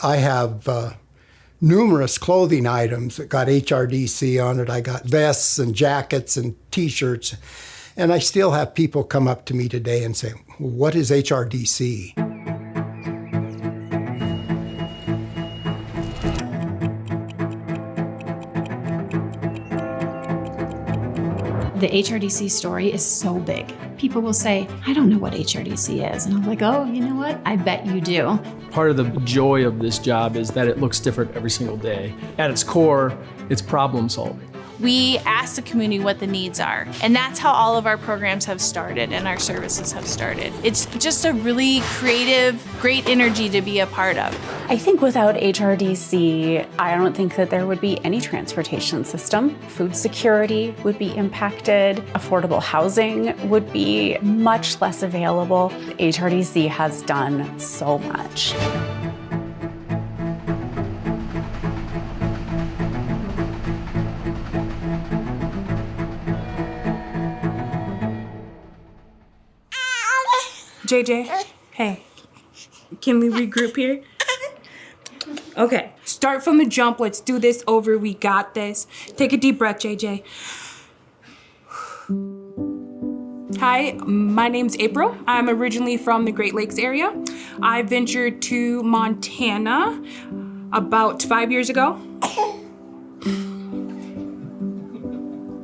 I have numerous clothing items that got HRDC on it. I got vests and jackets and T-shirts. And I still have people come up to me today and say, what is HRDC? The HRDC story is so big. People will say, I don't know what HRDC is. And I'm like, oh, you know what? I bet you do. Part of the joy of this job is that it looks different every single day. At its core, it's problem solving. We ask the community what the needs are, and that's how all of our programs have started and our services have started. It's just a really creative, great energy to be a part of. I think without HRDC, I don't think that there would be any transportation system. Food security would be impacted. Affordable housing would be much less available. HRDC has done so much. JJ, hey, can we regroup here? Okay, start from the jump. Let's do this over. We got this. Take a deep breath, JJ. Hi, my name's April. I'm originally from the Great Lakes area. I ventured to Montana about 5 years ago.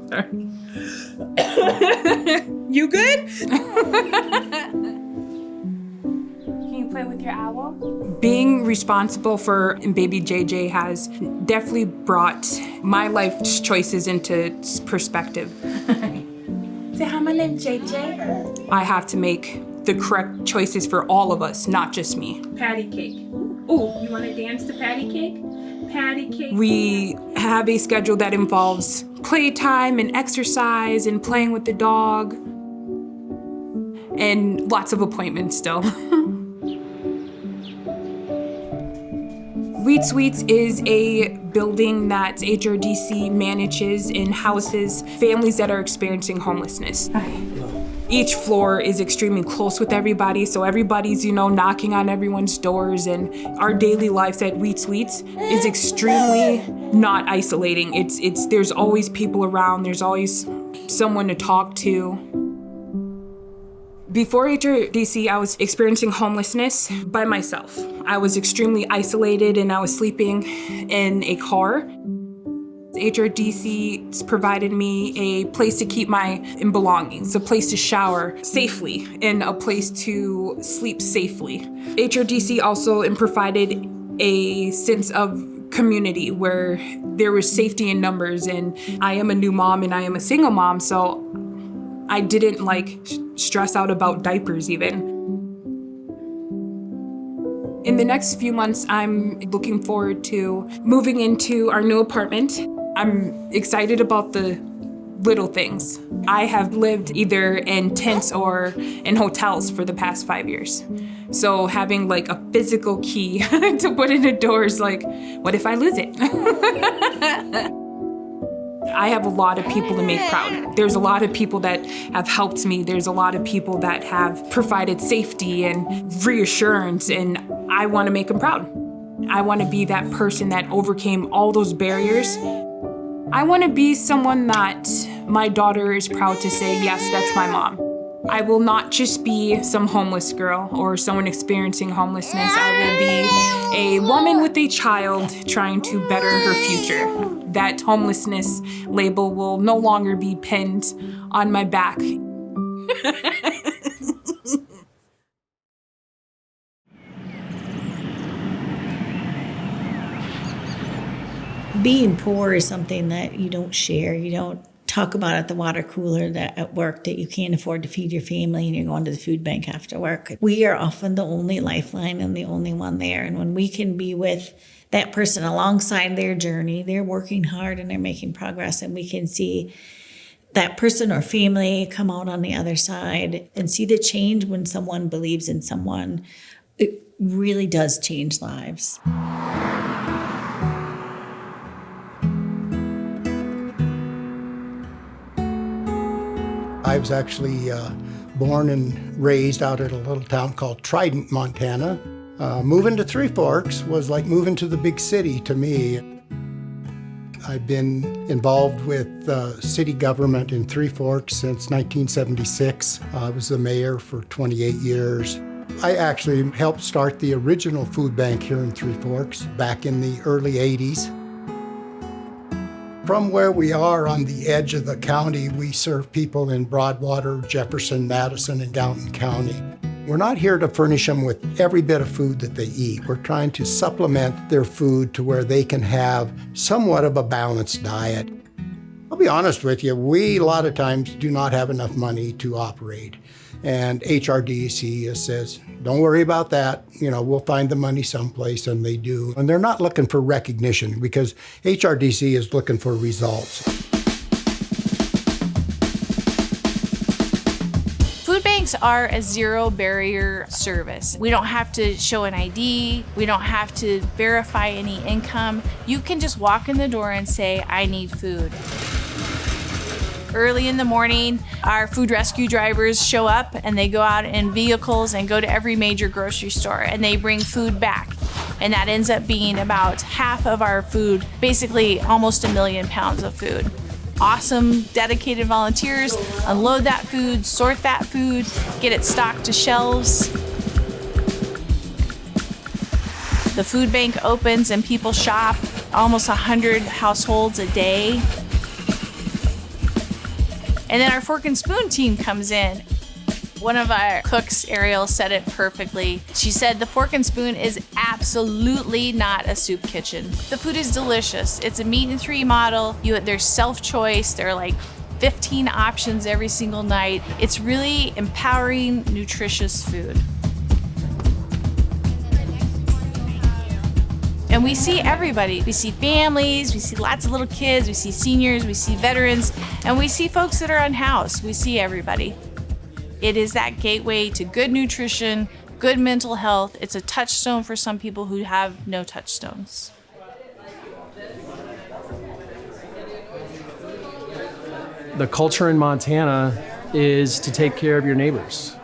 Sorry. You good? Play with your owl? Being responsible for baby JJ has definitely brought my life choices into perspective. Say hi, my name's JJ. I have to make the correct choices for all of us, not just me. Patty cake. Ooh, you want to dance to patty cake? Patty cake. We have a schedule that involves playtime and exercise and playing with the dog and lots of appointments still. Wheat Sweets is a building that HRDC manages and houses families that are experiencing homelessness. Each floor is extremely close with everybody, so everybody's, knocking on everyone's doors, and our daily lives at Wheat Sweets is extremely not isolating. There's always people around, there's always someone to talk to. Before HRDC, I was experiencing homelessness by myself. I was extremely isolated and I was sleeping in a car. HRDC provided me a place to keep my belongings, a place to shower safely, and a place to sleep safely. HRDC also provided a sense of community where there was safety in numbers, and I am a new mom and I am a single mom, so I didn't stress out about diapers even. In the next few months, I'm looking forward to moving into our new apartment. I'm excited about the little things. I have lived either in tents or in hotels for the past 5 years. So having a physical key to put in a door is what if I lose it? I have a lot of people to make proud. There's a lot of people that have helped me. There's a lot of people that have provided safety and reassurance, and I want to make them proud. I want to be that person that overcame all those barriers. I want to be someone that my daughter is proud to say, yes, that's my mom. I will not just be some homeless girl or someone experiencing homelessness. I will be a woman with a child trying to better her future. That homelessness label will no longer be pinned on my back. Being poor is something that you don't share. You don't talk about at the water cooler that at work that you can't afford to feed your family and you're going to the food bank after work. We are often the only lifeline and the only one there. And when we can be with that person alongside their journey, they're working hard and they're making progress, and we can see that person or family come out on the other side and see the change when someone believes in someone, it really does change lives. I was actually born and raised out at a little town called Trident, Montana. Moving to Three Forks was like moving to the big city to me. I've been involved with city government in Three Forks since 1976. I was the mayor for 28 years. I actually helped start the original food bank here in Three Forks back in the early 80s. From where we are on the edge of the county, we serve people in Broadwater, Jefferson, Madison, and Gallatin County. We're not here to furnish them with every bit of food that they eat. We're trying to supplement their food to where they can have somewhat of a balanced diet. I'll be honest with you, we a lot of times do not have enough money to operate. And HRDC says, don't worry about that. We'll find the money someplace, and they do. And they're not looking for recognition because HRDC is looking for results. Food banks are a zero barrier service. We don't have to show an ID. We don't have to verify any income. You can just walk in the door and say, I need food. Early in the morning, our food rescue drivers show up and they go out in vehicles and go to every major grocery store and they bring food back. And that ends up being about half of our food, basically almost 1 million pounds of food. Awesome, dedicated volunteers unload that food, sort that food, get it stocked to shelves. The food bank opens and people shop, almost 100 households a day. And then our fork and spoon team comes in. One of our cooks, Ariel, said it perfectly. She said the fork and spoon is absolutely not a soup kitchen. The food is delicious. It's a meat and three model. There's self-choice. There are like 15 options every single night. It's really empowering, nutritious food. And we see everybody. We see families, we see lots of little kids, we see seniors, we see veterans, and we see folks that are unhoused. We see everybody. It is that gateway to good nutrition, good mental health. It's a touchstone for some people who have no touchstones. The culture in Montana is to take care of your neighbors.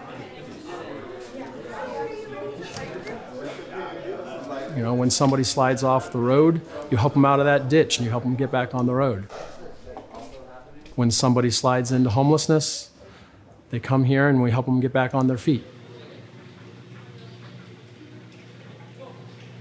When somebody slides off the road, you help them out of that ditch and you help them get back on the road. When somebody slides into homelessness, they come here and we help them get back on their feet.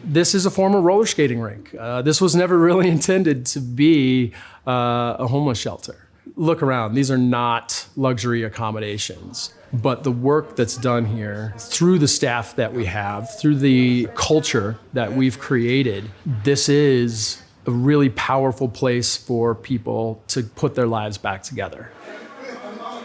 This is a former roller skating rink. This was never really intended to be a homeless shelter. Look around, these are not luxury accommodations. But the work that's done here, through the staff that we have, through the culture that we've created, this is a really powerful place for people to put their lives back together.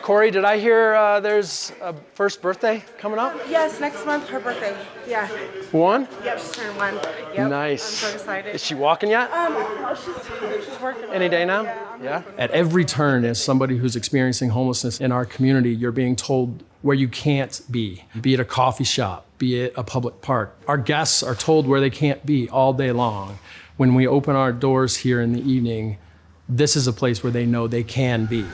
Corey, did I hear there's a first birthday coming up? Yes, next month, her birthday. Yeah. One? Yep, she's turned 1. Yep. Nice. I'm so excited. Is she walking yet? No, she's working. Any day now? Yeah. At every turn, as somebody who's experiencing homelessness in our community, you're being told where you can't be it a coffee shop, be it a public park. Our guests are told where they can't be all day long. When we open our doors here in the evening, this is a place where they know they can be.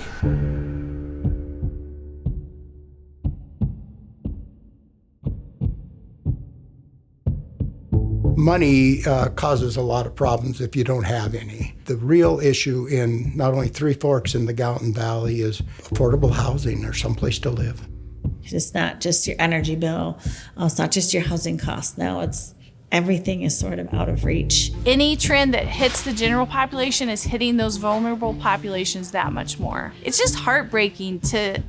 Money causes a lot of problems if you don't have any. The real issue in not only Three Forks and the Gallatin Valley is affordable housing or someplace to live. It's not just your energy bill. It's not just your housing costs. Now everything is sort of out of reach. Any trend that hits the general population is hitting those vulnerable populations that much more. It's just heartbreaking to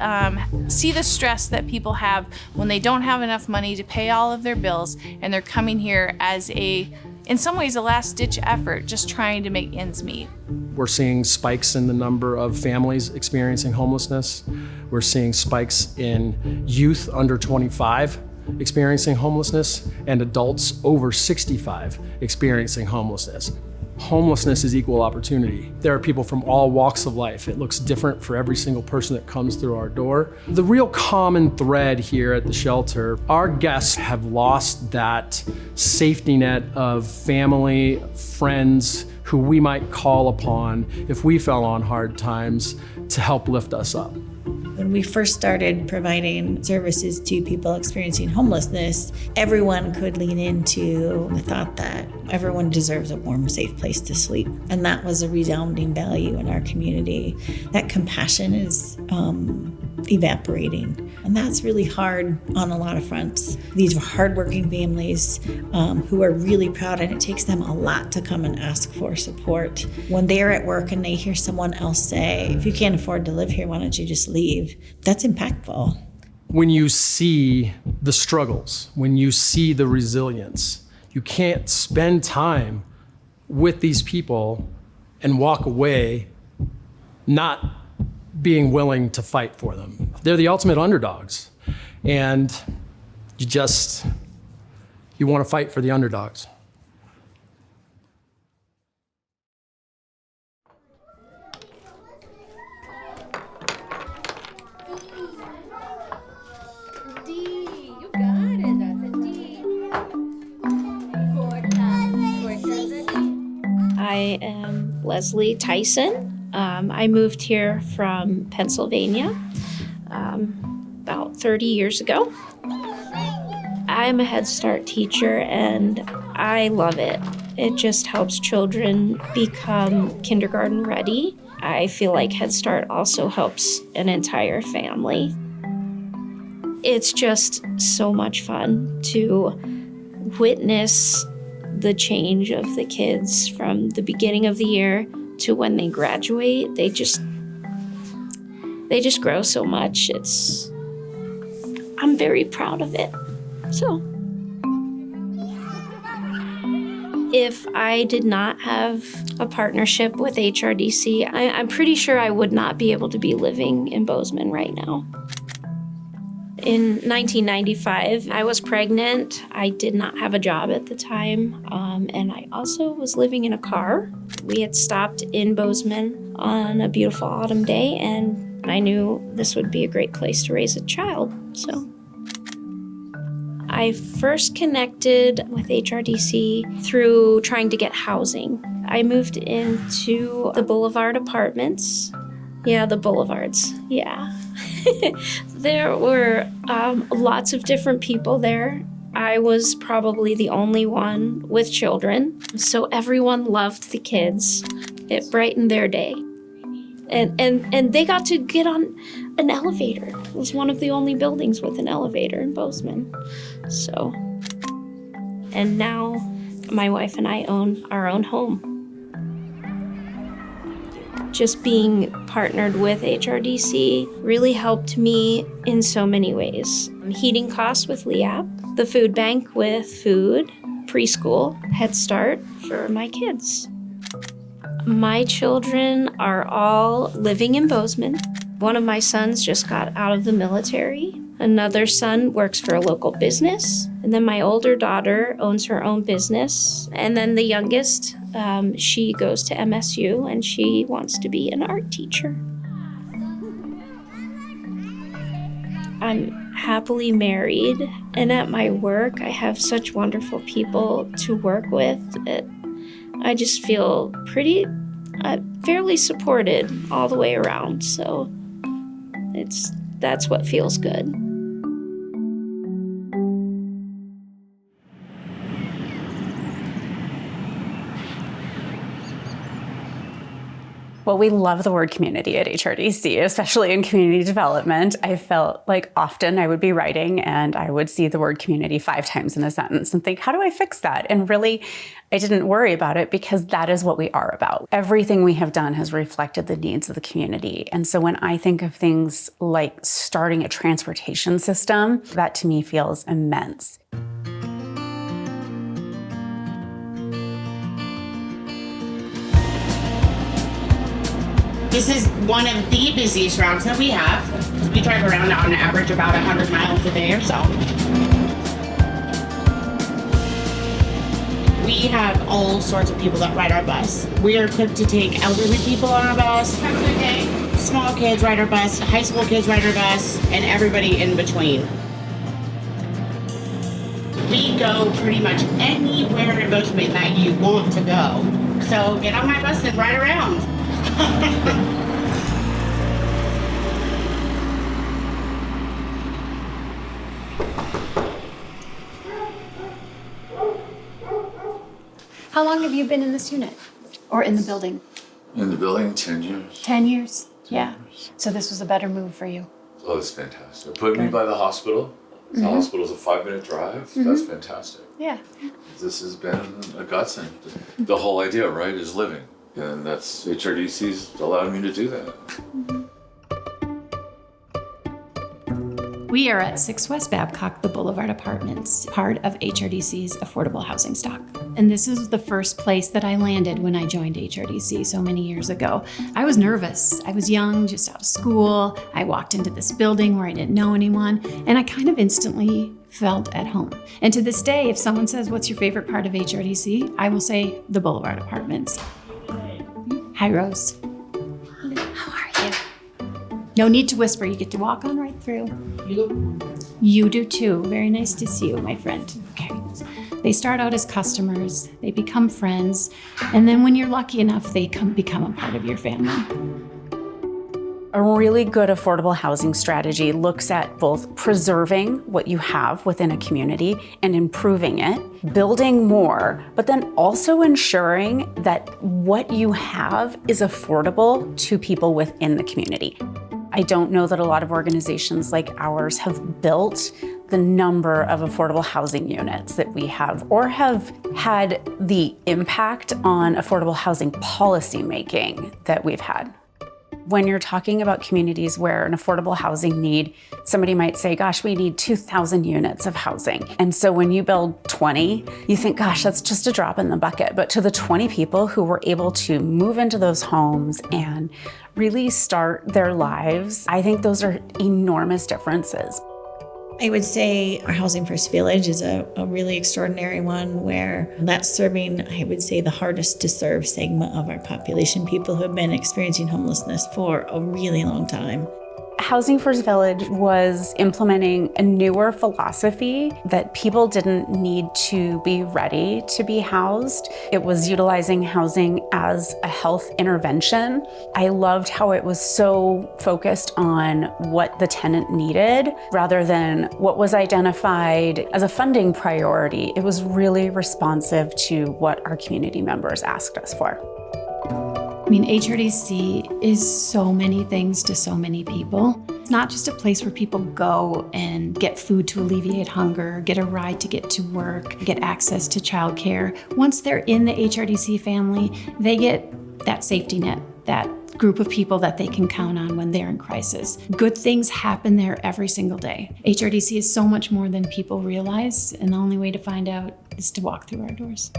see the stress that people have when they don't have enough money to pay all of their bills and they're coming here as in some ways, a last-ditch effort, just trying to make ends meet. We're seeing spikes in the number of families experiencing homelessness. We're seeing spikes in youth under 25 experiencing homelessness and adults over 65 experiencing homelessness. Homelessness is equal opportunity. There are people from all walks of life. It looks different for every single person that comes through our door. The real common thread here at the shelter, our guests have lost that safety net of family, friends, who we might call upon if we fell on hard times to help lift us up. When we first started providing services to people experiencing homelessness, everyone could lean into the thought that everyone deserves a warm, safe place to sleep. And that was a resounding value in our community. That compassion is evaporating. And that's really hard on a lot of fronts. These are hardworking families who are really proud, and it takes them a lot to come and ask for support. When they're at work and they hear someone else say, if you can't afford to live here, why don't you just leave? That's impactful. When you see the struggles, when you see the resilience, you can't spend time with these people and walk away not being willing to fight for them. They're the ultimate underdogs. And you want to fight for the underdogs. I am Leslie Tyson. I moved here from Pennsylvania about 30 years ago. I'm a Head Start teacher and I love it. It just helps children become kindergarten ready. I feel like Head Start also helps an entire family. It's just so much fun to witness the change of the kids from the beginning of the year to when they graduate. They just grow so much. I'm very proud of it. So if I did not have a partnership with HRDC, I'm pretty sure I would not be able to be living in Bozeman right now. In 1995, I was pregnant. I did not have a job at the time, and I also was living in a car. We had stopped in Bozeman on a beautiful autumn day, and I knew this would be a great place to raise a child, so. I first connected with HRDC through trying to get housing. I moved into the Boulevard Apartments. Yeah, the Boulevards, yeah. There were lots of different people there. I was probably the only one with children, so everyone loved the kids. It brightened their day. And they got to get on an elevator. It was one of the only buildings with an elevator in Bozeman. So, and now my wife and I own our own home. Just being partnered with HRDC really helped me in so many ways. Heating costs with LEAP, the food bank with food, preschool, Head Start for my kids. My children are all living in Bozeman. One of my sons just got out of the military. Another son works for a local business. And then my older daughter owns her own business. And then the youngest, she goes to MSU and she wants to be an art teacher. I'm happily married, and at my work, I have such wonderful people to work with. I just feel fairly supported all the way around. So that's what feels good. Well, we love the word community at HRDC, especially in community development. I felt like often I would be writing and I would see the word community 5 times in a sentence and think, how do I fix that? And really, I didn't worry about it because that is what we are about. Everything we have done has reflected the needs of the community. And so when I think of things like starting a transportation system, that to me feels immense. This is one of the busiest routes that we have. We drive around on average about 100 miles a day or so. We have all sorts of people that ride our bus. We are equipped to take elderly people on our bus, small kids ride our bus, high school kids ride our bus, and everybody in between. We go pretty much anywhere in Bozeman that you want to go. So get on my bus and ride around. How long have you been in this unit or in the building? In the building, 10 years. 10 years? Yeah. So this was a better move for you. Oh, it's fantastic. Put me by the hospital. The hospital's a 5-minute drive. That's fantastic. Yeah. This has been a godsend. The whole idea, right, is living. And that's HRDC's allowed me to do that. We are at 6 West Babcock, the Boulevard Apartments, part of HRDC's affordable housing stock. And this is the first place that I landed when I joined HRDC so many years ago. I was nervous. I was young, just out of school. I walked into this building where I didn't know anyone, and I kind of instantly felt at home. And to this day, if someone says, "What's your favorite part of HRDC?" I will say the Boulevard Apartments. Hi, Rose. How are you? No need to whisper. You get to walk on right through. You do too. Very nice to see you, my friend. Okay. They start out as customers, they become friends, and then when you're lucky enough, they become a part of your family. A really good affordable housing strategy looks at both preserving what you have within a community and improving it, building more, but then also ensuring that what you have is affordable to people within the community. I don't know that a lot of organizations like ours have built the number of affordable housing units that we have, or have had the impact on affordable housing policy making that we've had. When you're talking about communities where an affordable housing need, somebody might say, gosh, we need 2,000 units of housing. And so when you build 20, you think, gosh, that's just a drop in the bucket. But to the 20 people who were able to move into those homes and really start their lives, I think those are enormous differences. I would say our Housing First Village is a really extraordinary one where that's serving, I would say, the hardest to serve segment of our population, people who have been experiencing homelessness for a really long time. Housing First Village was implementing a newer philosophy that people didn't need to be ready to be housed. It was utilizing housing as a health intervention. I loved how it was so focused on what the tenant needed rather than what was identified as a funding priority. It was really responsive to what our community members asked us for. I mean, HRDC is so many things to so many people. It's not just a place where people go and get food to alleviate hunger, get a ride to get to work, get access to childcare. Once they're in the HRDC family, they get that safety net, that group of people that they can count on when they're in crisis. Good things happen there every single day. HRDC is so much more than people realize, and the only way to find out is to walk through our doors.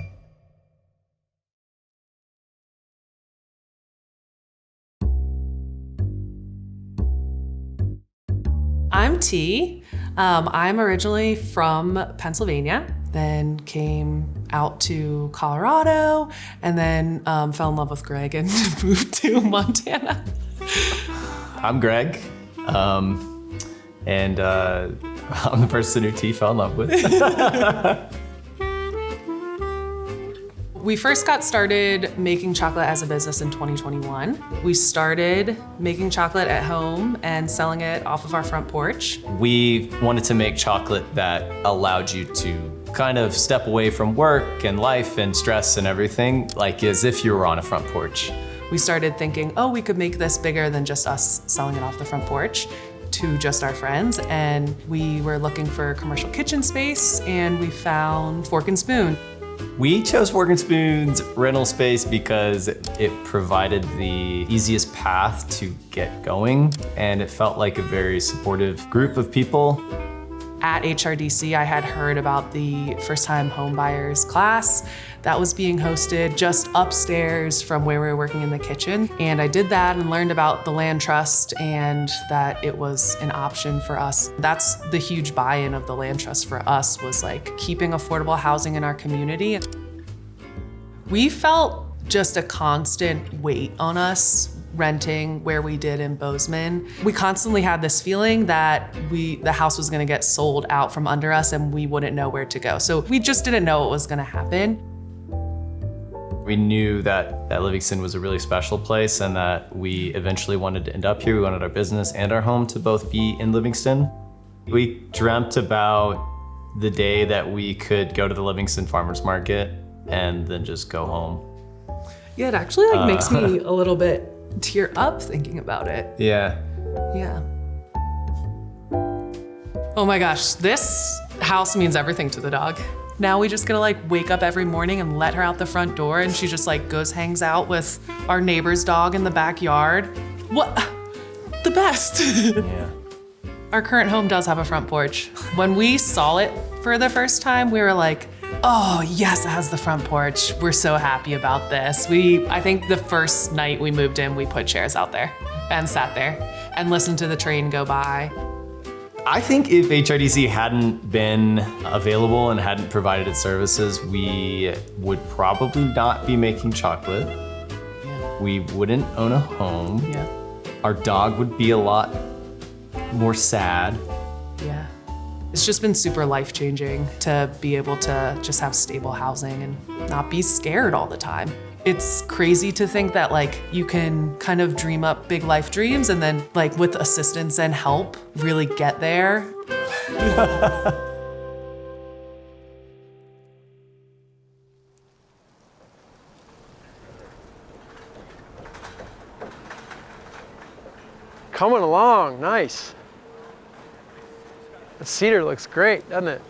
I'm T. I'm originally from Pennsylvania, then came out to Colorado, and then fell in love with Greg and moved to Montana. I'm Greg, and I'm the person who T fell in love with. We first got started making chocolate as a business in 2021. We started making chocolate at home and selling it off of our front porch. We wanted to make chocolate that allowed you to kind of step away from work and life and stress and everything, like as if you were on a front porch. We started thinking, oh, we could make this bigger than just us selling it off the front porch to just our friends. And we were looking for commercial kitchen space, and we found Fork and Spoon. We chose Fork and Spoon's rental space because it provided the easiest path to get going, and it felt like a very supportive group of people. At HRDC, I had heard about the first-time home buyers class that was being hosted just upstairs from where we were working in the kitchen. And I did that and learned about the land trust and that it was an option for us. That's the huge buy-in of the land trust for us, was like keeping affordable housing in our community. We felt just a constant weight on us renting where we did in Bozeman. We constantly had this feeling that the house was gonna get sold out from under us and we wouldn't know where to go. So we just didn't know what was gonna happen. We knew that Livingston was a really special place and that we eventually wanted to end up here. We wanted our business and our home to both be in Livingston. We dreamt about the day that we could go to the Livingston Farmers Market and then just go home. Yeah, it actually makes me a little bit tear up thinking about it. Yeah. Yeah. Oh my gosh, this house means everything to the dog. Now we just gotta wake up every morning and let her out the front door, and she just goes, hangs out with our neighbor's dog in the backyard. What? The best. Yeah. Our current home does have a front porch. When we saw it for the first time, we were like, oh yes, it has the front porch. We're so happy about this. I think the first night we moved in, we put chairs out there and sat there and listened to the train go by. I think if HRDC hadn't been available and hadn't provided its services, we would probably not be making chocolate. Yeah. We wouldn't own a home. Yeah. Our dog would be a lot more sad. Yeah. It's just been super life-changing to be able to just have stable housing and not be scared all the time. It's crazy to think that you can kind of dream up big life dreams and then with assistance and help really get there. Coming along, nice. The cedar looks great, doesn't it?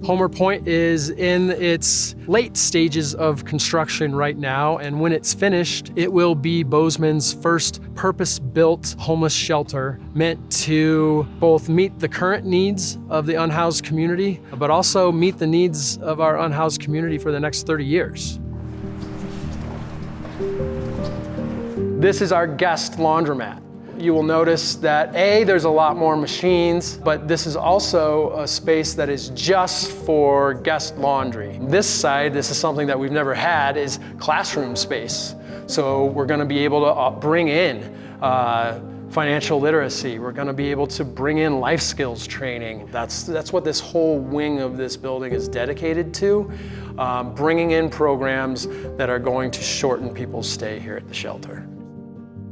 Homer Point is in its late stages of construction right now, and when it's finished, it will be Bozeman's first purpose-built homeless shelter meant to both meet the current needs of the unhoused community, but also meet the needs of our unhoused community for the next 30 years. This is our guest laundromat. You will notice that there's a lot more machines, but this is also a space that is just for guest laundry. This side, this is something that we've never had, is classroom space. So we're gonna be able to bring in financial literacy. We're gonna be able to bring in life skills training. That's what this whole wing of this building is dedicated to, bringing in programs that are going to shorten people's stay here at the shelter.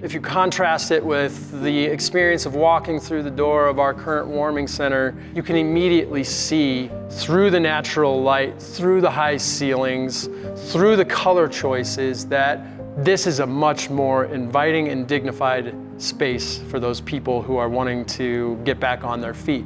If you contrast it with the experience of walking through the door of our current warming center, you can immediately see through the natural light, through the high ceilings, through the color choices, that this is a much more inviting and dignified space for those people who are wanting to get back on their feet.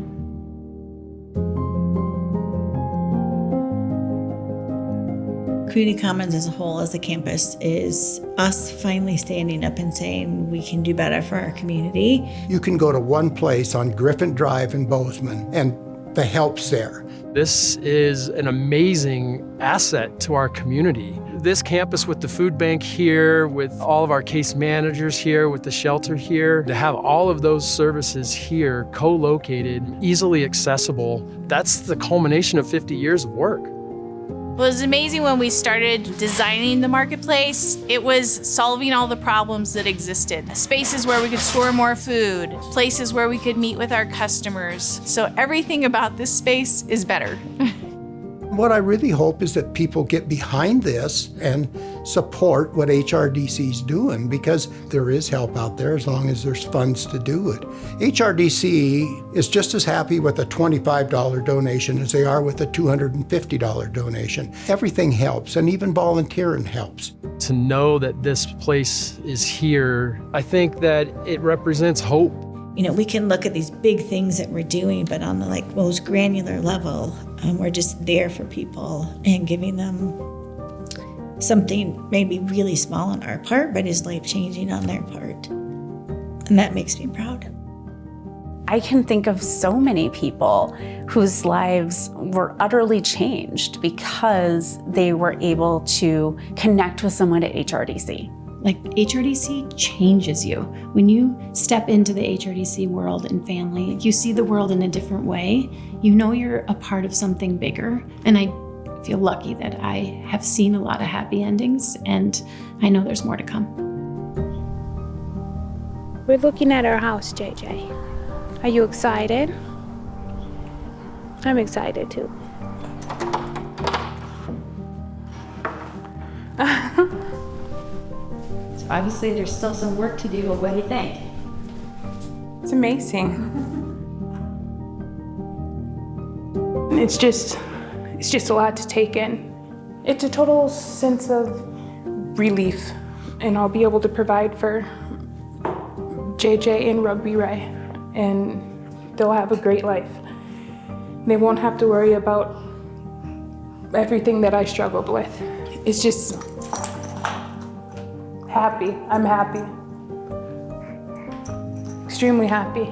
Community Commons as a whole, as a campus, is us finally standing up and saying we can do better for our community. You can go to one place on Griffin Drive in Bozeman, and the help's there. This is an amazing asset to our community. This campus with the food bank here, with all of our case managers here, with the shelter here, to have all of those services here co-located, easily accessible, that's the culmination of 50 years of work. It was amazing when we started designing the marketplace. It was solving all the problems that existed. Spaces where we could store more food, places where we could meet with our customers. So everything about this space is better. What I really hope is that people get behind this and support what HRDC's doing, because there is help out there as long as there's funds to do it. HRDC is just as happy with a $25 donation as they are with a $250 donation. Everything helps, and even volunteering helps. To know that this place is here, I think that it represents hope. You know, we can look at these big things that we're doing, but on the most granular level, we're just there for people and giving them something maybe really small on our part, but is life-changing on their part. And that makes me proud. I can think of so many people whose lives were utterly changed because they were able to connect with someone at HRDC. HRDC changes you. When you step into the HRDC world and family, you see the world in a different way. You know you're a part of something bigger. And I feel lucky that I have seen a lot of happy endings, and I know there's more to come. We're looking at our house, JJ. Are you excited? I'm excited too. Obviously, there's still some work to do, but what do you think? It's amazing. It's just a lot to take in. It's a total sense of relief, and I'll be able to provide for JJ and Rugby Ray, and they'll have a great life. They won't have to worry about everything that I struggled with. It's just happy. I'm happy. Extremely happy.